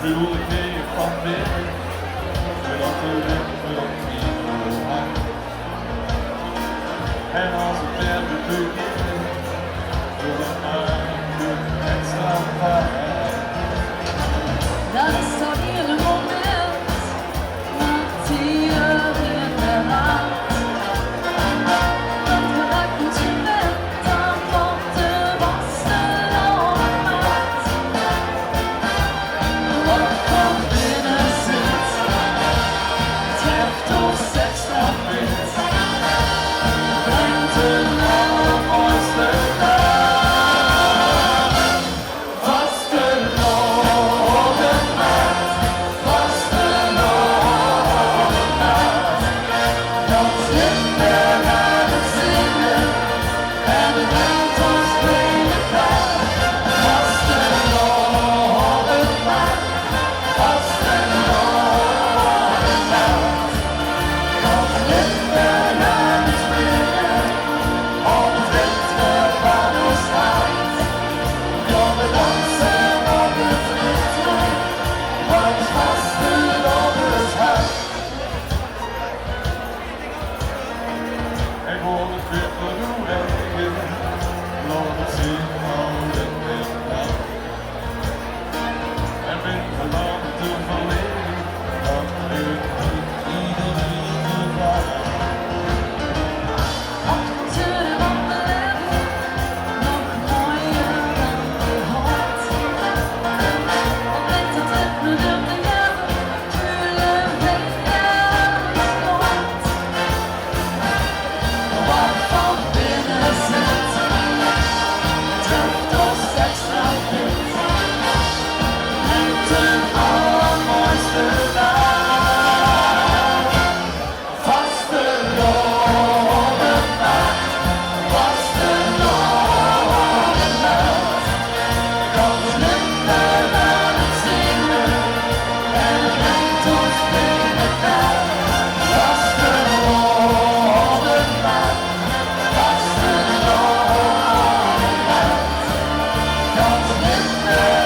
Trolig van binnen, zodat de wind niet doorgaat. En als het verder begint, wil het maar extra vaart. Dat is toch ieder moment, met hier in de hand. Dat geraakt moet je met, dan komt de wassen op maat. Wat van binnen zit, treft ons extra wit. Brengt een allermooiste dag. Live